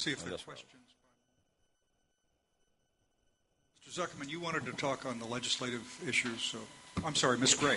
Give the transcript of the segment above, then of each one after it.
See if there are questions. Mr. Zuckerman, you wanted to talk on the legislative issues, so I'm sorry, Ms. Gray.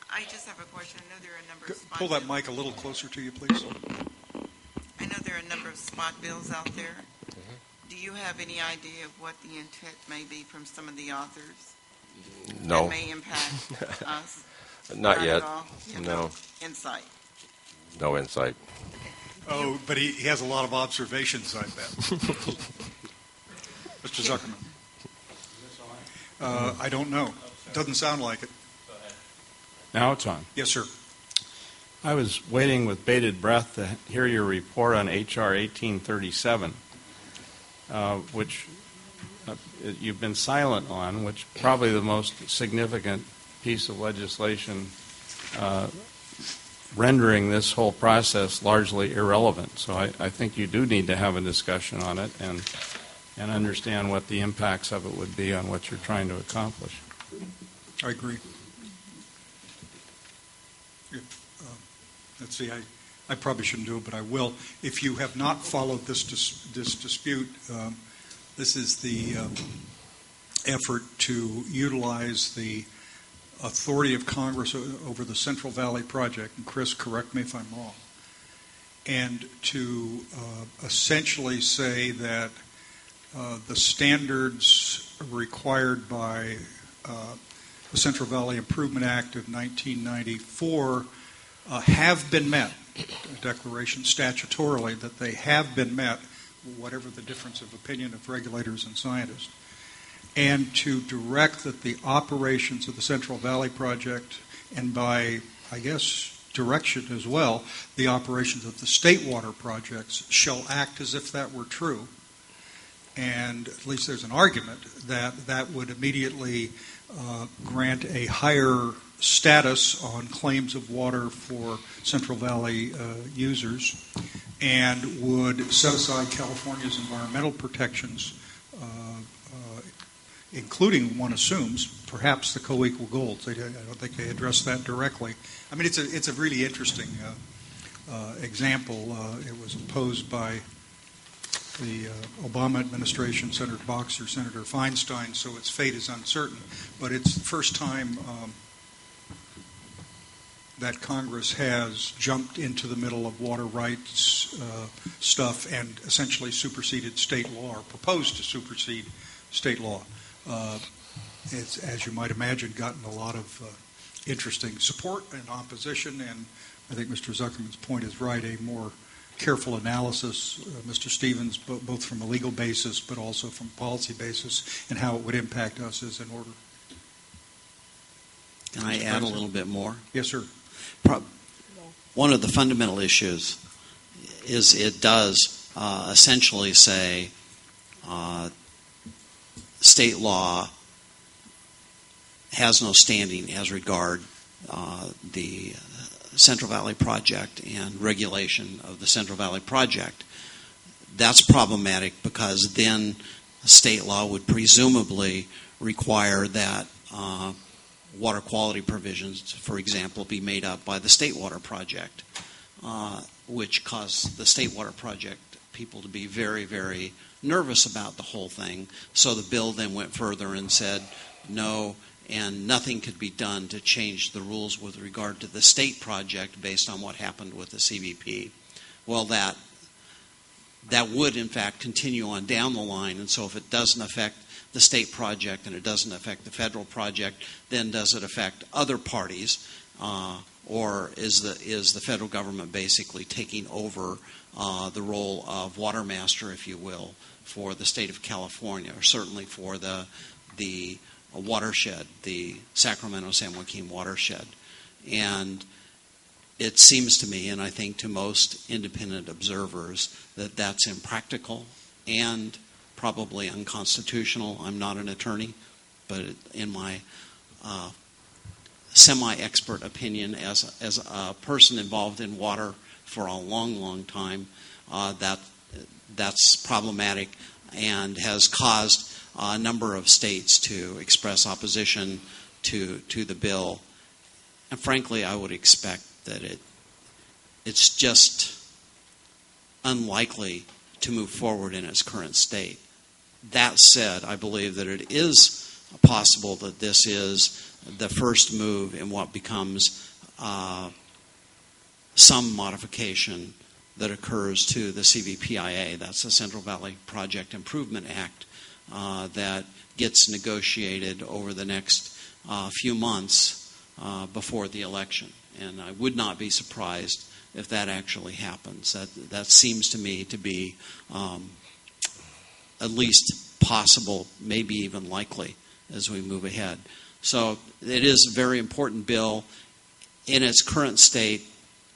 I just have a question. I know there are a number of spot Pull that bills. mic a little closer to you, please. I know there are a number of spot bills out there. Do you have any idea of what the intent may be from some of the authors? No. That may impact us? Not yet. At all? You have No. insight. No insight. Oh, but he has a lot of observations, I bet. Mr. Zuckerman. I don't know. Doesn't sound like it. Now it's on. Yes, sir. I was waiting with bated breath to hear your report on H.R. 1837, which you've been silent on, which probably the most significant piece of legislation rendering this whole process largely irrelevant. So I think you do need to have a discussion on it and understand what the impacts of it would be on what you're trying to accomplish. I agree. Let's see, I probably shouldn't do it, but I will. If you have not followed this dispute, this is the effort to utilize the authority of Congress over the Central Valley Project, and Chris, correct me if I'm wrong, and to essentially say that the standards required by the Central Valley Improvement Act of 1994 have been met, a declaration statutorily that they have been met, whatever the difference of opinion of regulators and scientists, and to direct that the operations of the Central Valley Project, and by, I guess, direction as well, the operations of the state water projects shall act as if that were true. And at least there's an argument that that would immediately grant a higher status on claims of water for Central Valley users and would set aside California's environmental protections, including, one assumes, perhaps the co-equal goals. I don't think they address that directly. I mean, it's a really interesting example. It was posed by the Obama administration, Senator Boxer, Senator Feinstein, so its fate is uncertain. But it's the first time that Congress has jumped into the middle of water rights stuff and essentially superseded state law, or proposed to supersede state law. It's, as you might imagine, gotten a lot of interesting support and opposition, and I think Mr. Zuckerman's point is right, a more careful analysis, Mr. Stevens, both from a legal basis but also from a policy basis, and how it would impact us is in order. Can I add a little bit more? Yes, sir. One of the fundamental issues is it does essentially say state law has no standing as regard the Central Valley Project and regulation of the Central Valley Project. That's problematic because then state law would presumably require that water quality provisions, for example, be made up by the State Water Project, which caused the State Water Project people to be very, very nervous about the whole thing. So the bill then went further and said no, and nothing could be done to change the rules with regard to the state project based on what happened with the CVP. Well, that would, in fact, continue on down the line, and so if it doesn't affect the state project and it doesn't affect the federal project, then does it affect other parties, or is the federal government basically taking over the role of water master, if you will, for the state of California, or certainly for the watershed, the Sacramento-San Joaquin watershed? And it seems to me, and I think to most independent observers, that that's impractical and probably unconstitutional. I'm not an attorney, but in my semi-expert opinion, as a person involved in water for a long, long time, that's problematic and has caused a number of states to express opposition to the bill. And frankly, I would expect that it's just unlikely to move forward in its current state. That said, I believe that it is possible that this is the first move in what becomes some modification that occurs to the CVPIA. That's the Central Valley Project Improvement Act that gets negotiated over the next few months before the election. And I would not be surprised if that actually happens. That seems to me to be at least possible, maybe even likely, as we move ahead. So it is a very important bill. In its current state,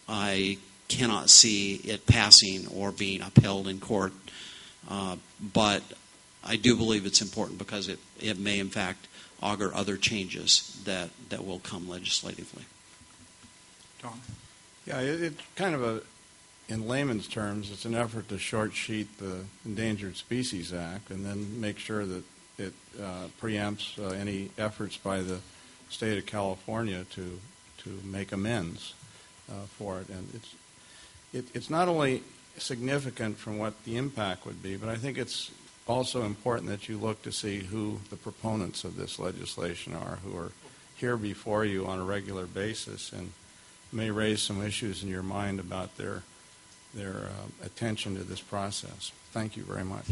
I cannot see it passing or being upheld in court. But I do believe it's important because it may, in fact, augur other changes that will come legislatively. Don? Yeah, it's kind of in layman's terms, it's an effort to short sheet the Endangered Species Act and then make sure that it preempts any efforts by the state of California to make amends for it. And it's not only significant from what the impact would be, but I think it's also important that you look to see who the proponents of this legislation are, who are here before you on a regular basis and may raise some issues in your mind about their attention to this process. Thank you very much.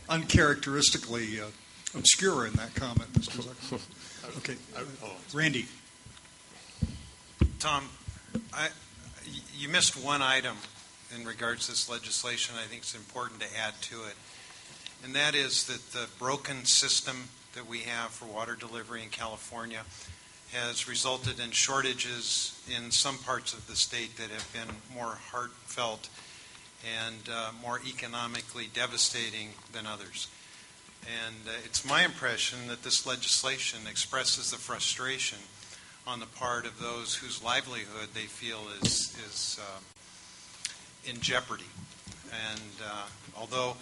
Uncharacteristically obscure in that comment, Mr. Zucker. Okay, Randy. Tom, you missed one item in regards to this legislation. I think it's important to add to it, and that is that the broken system that we have for water delivery in California has resulted in shortages in some parts of the state that have been more heartfelt and more economically devastating than others. And it's my impression that this legislation expresses the frustration on the part of those whose livelihood they feel is in jeopardy. And although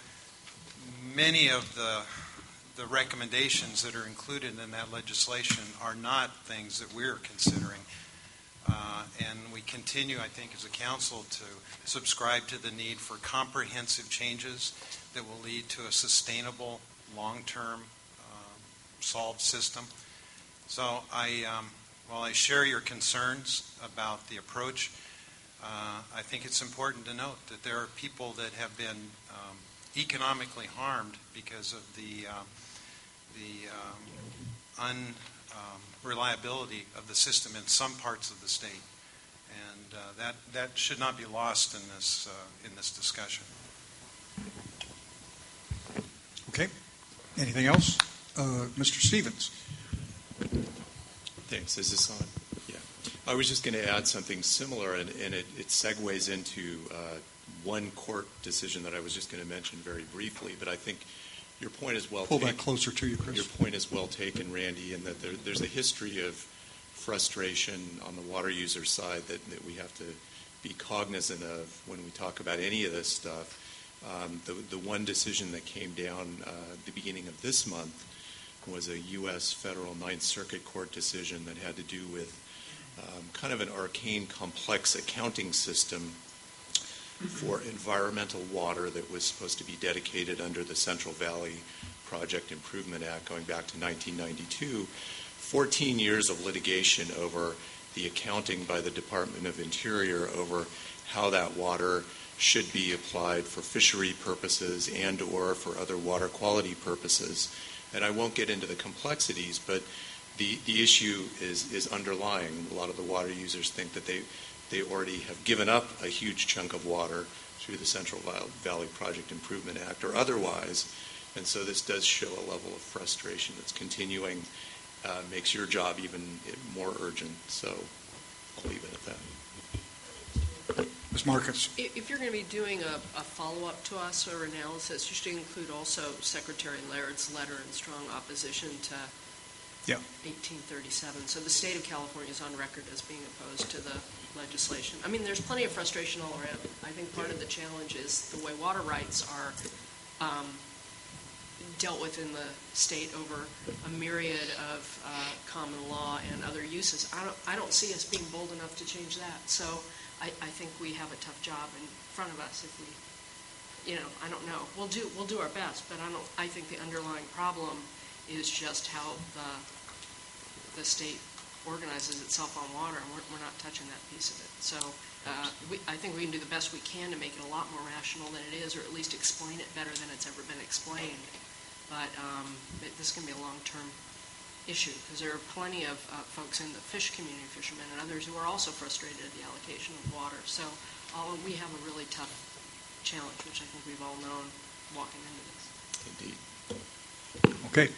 many of the recommendations that are included in that legislation are not things that we're considering, and we continue, I think, as a council to subscribe to the need for comprehensive changes that will lead to a sustainable, long-term, solved system. So while I share your concerns about the approach, I think it's important to note that there are people that have been economically harmed because of the unreliability of the system in some parts of the state, and that should not be lost in this discussion. Okay. Anything else? Mr. Stevens. Thanks. Is this on? Yeah. I was just going to add something similar, and it segues into one court decision that I was just going to mention very briefly, but I think your point is well taken. Pull that closer to you, Chris. Your point is well taken, Randy, and that there's a history of frustration on the water user side that we have to be cognizant of when we talk about any of this stuff. The one decision that came down at the beginning of this month was a U.S. federal Ninth Circuit Court decision that had to do with kind of an arcane, complex accounting system for environmental water that was supposed to be dedicated under the Central Valley Project Improvement Act going back to 1992. 14 years of litigation over the accounting by the Department of Interior over how that water should be applied for fishery purposes and or for other water quality purposes. And I won't get into the complexities, but the issue is underlying. A lot of the water users think that they already have given up a huge chunk of water through the Central Valley Project Improvement Act or otherwise. And so this does show a level of frustration that's continuing, makes your job even more urgent. So I'll leave it at that. Ms. Marcus. If you're going to be doing a follow-up to us or analysis, you should include also Secretary Laird's letter in strong opposition to 1837. So the state of California is on record as being opposed to the legislation. I mean, there's plenty of frustration all around. I think part of the challenge is the way water rights are dealt with in the state over a myriad of common law and other uses. I don't see us being bold enough to change that. So I think we have a tough job in front of us if we, I don't know. We'll do our best, but I think the underlying problem is just how the state organizes itself on water, and we're not touching that piece of it. So I think we can do the best we can to make it a lot more rational than it is, or at least explain it better than it's ever been explained. But this can be a long-term issue, because there are plenty of folks in the fish community, fishermen and others, who are also frustrated at the allocation of water. So we have a really tough challenge, which I think we've all known walking into this. Indeed. Okay.